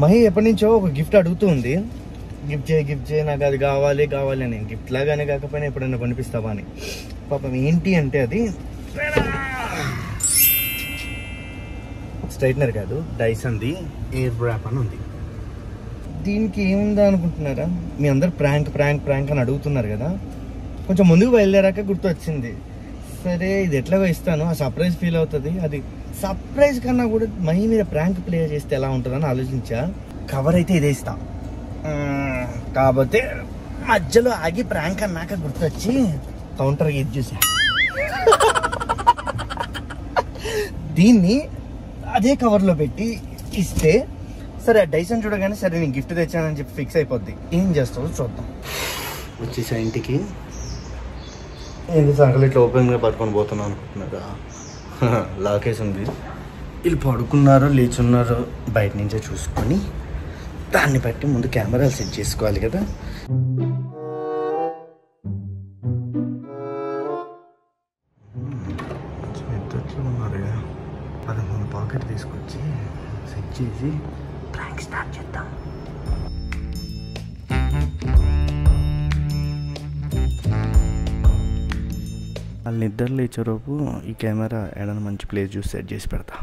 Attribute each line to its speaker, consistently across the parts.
Speaker 1: మహి ఎప్పటి నుంచో ఒక గిఫ్ట్ అడుగుతుంది, గిఫ్ట్ చేయి నాకు అది కావాలి అని. గిఫ్ట్ లాగానే కాకపోయినా ఎప్పుడైనా కొనిపిస్తావా అని. పాపం ఏంటి అంటే అది స్ట్రైట్నర్ కాదు, డైసన్ది ఎయిర్ ర్యాప్ అని ఉంది. దీనికి ఏముందా అనుకుంటున్నారా? మీ అందరు ప్రాంక్ అని అడుగుతున్నారు కదా, కొంచెం ముందుకు బయలుదేరాక గుర్తు వచ్చింది. సరే ఇది ఎట్లాగో ఇస్తాను, ఆ సర్ప్రైజ్ ఫీల్ అవుతుంది. అది సర్ప్రైజ్ కన్నా కూడా మహి మీద ప్రాంక్ ప్లే చేస్తే ఎలా ఉంటుందని ఆలోచించా. కవర్ అయితే ఇదే ఇస్తా, కాకపోతే మధ్యలో ఆగి ప్రాంక్ అన్నాక గుర్తొచ్చి కౌంటర్ ఇది చూసా. దీన్ని అదే కవర్లో పెట్టి ఇస్తే సరే డైసన్ చూడగానే సరే నేను గిఫ్ట్ తెచ్చానని చెప్పి ఫిక్స్ అయిపోద్ది. ఏం చేస్తావో చూద్దాం. వచ్చేసా ఇంటికి. ఏంటి సంకలు ఇట్లా ఓపెన్గా పట్టుకొని పోతున్నాను అనుకుంటున్నారా? లాకేసి ఉంది. వీళ్ళు పడుకున్నారో లేచున్నారో బయట నుంచే చూసుకొని దాన్ని బట్టి ముందు కెమెరాలు సెట్ చేసుకోవాలి కదా. ఉన్నారు కదా, అది మన పాకెట్ తీసుకొచ్చి సెట్ చేసి ప్రాంక్ స్టార్ట్ చేద్దాం. వాళ్ళు నిద్ర లేచేలోపు ఈ కెమెరా ఏదైనా మంచి ప్లేస్ చూసి సెట్ చేసి పెడతా.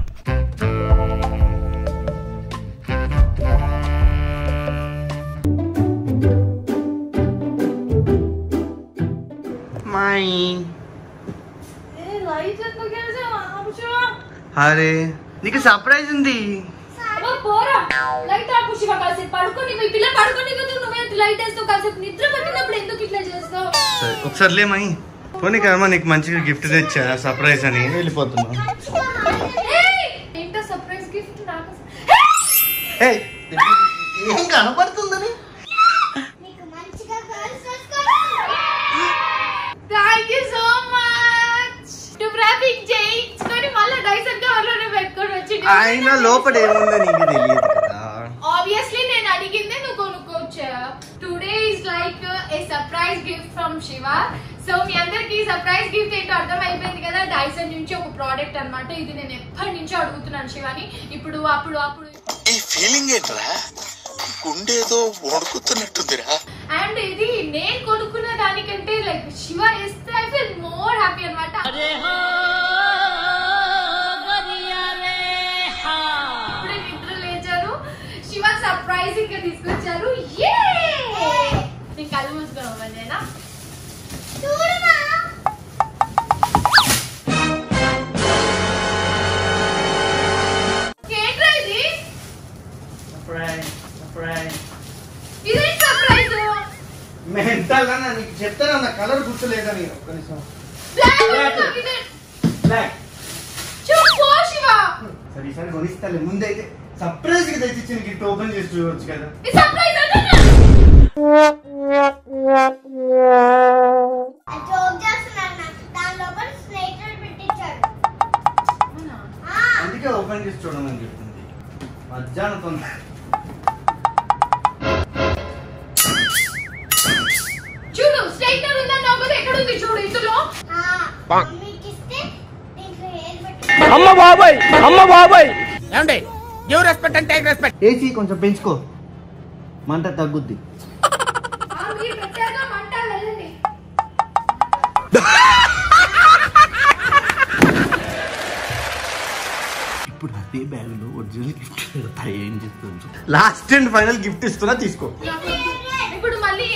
Speaker 1: అరే నీకు సర్ప్రైజ్ ఉంది. ఒకసారి లేమై పోనీ కదమ్మా, నీకు మంచిగా గిఫ్ట్ తెచ్చా సర్ప్రైజ్ అని. వెళ్ళిపోతున్నా. ఏం కనపడుతుందని ఆయన లోపల ఏముందో నీకు తెలియదు కదా.
Speaker 2: ఆబ్వియస్లీ నేను అడిగిందే నువ్వు కొనుక్కోవచ్చా. Today is like a surprise gift from Shiva. So మీ అందరికి సర్ప్రైజ్ గిఫ్ట్ ఏంటో అర్థం అయిపోయింది కదా. డైసన్ నుంచి ఒక ప్రోడక్ట్ అన్నమాట. ఇది నేను ఎప్పటి నుంచో అడుగుతున్నాను శివాని. ఇప్పుడు అప్పుడు
Speaker 3: ఈ ఫీలింగ్ ఏంట్రా, గుండేదో వణుకుతున్నట్టుందిరా.
Speaker 2: అండ్ ఇది నేను కొనుక్కున్న దానికంటే లైక్ శివ ఇస్తే ఐ ఫీల్ మోర్ హ్యాపీ అన్నమాట. ఇప్పుడే నిద్ర లేచారు, శివ సర్ప్రైజింగ్ గా తీసుకొచ్చారు. నేను కళ్ళు మూసుకోవాలేనా?
Speaker 1: నీకు చెప్తాను నా కలర్ గుర్తులేదని. ఒక్క నిమిషం. సరే ఈసారి కొనిస్తాలే. ముందైతే సర్ప్రైజ్ గా తెచ్చిచ్చిన గిఫ్ట్ ఓపెన్ చేసి చూడవచ్చు కదా. అందుకే ఓపెన్ చేసి చూడమని చెప్తుంది. మధ్యాహ్నం తొందర
Speaker 2: చూడు స్ట్రైట్నర్ ఉందన్నా కదా, ఎక్కడ ఉంది చూడు ఇందులో.
Speaker 4: అమ్మ బాబాయ్ ఏమండి, give respect and take respect.
Speaker 1: AC కొంచెం పెంచుకో, మంట తగ్గుద్ది. ఇప్పుడు అదే బ్యాగ్ లో ఒరిజినల్ గిఫ్ట్ ఏం చెప్తుంది. లాస్ట్ అండ్ ఫైనల్ గిఫ్ట్ ఇస్తున్నా, తీసుకో.
Speaker 2: ఇప్పుడు మళ్ళీ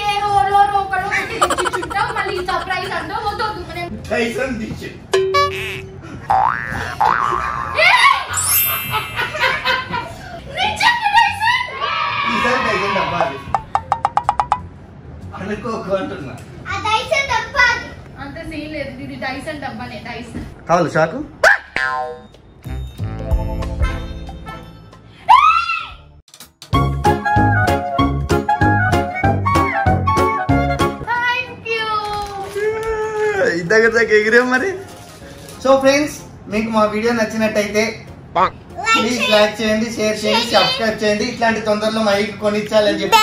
Speaker 2: మళ్ళీ సర్ప్రైజ్ అంటావు. అంత సీన్ లేదు, ఇది డైసన్ డబ్బానే. డైసన్
Speaker 1: కావాలి షాకు. దగ్గర ఎగిరే మరి. సో ఫ్రెండ్స్, మీకు మా వీడియో నచ్చినట్టయితే ప్లీజ్ లైక్ చేయండి, షేర్ చేయండి, సబ్స్క్రైబ్ చేయండి. ఇట్లాంటి తొందరలో మైక్ కొనిచ్చాలని చెప్పి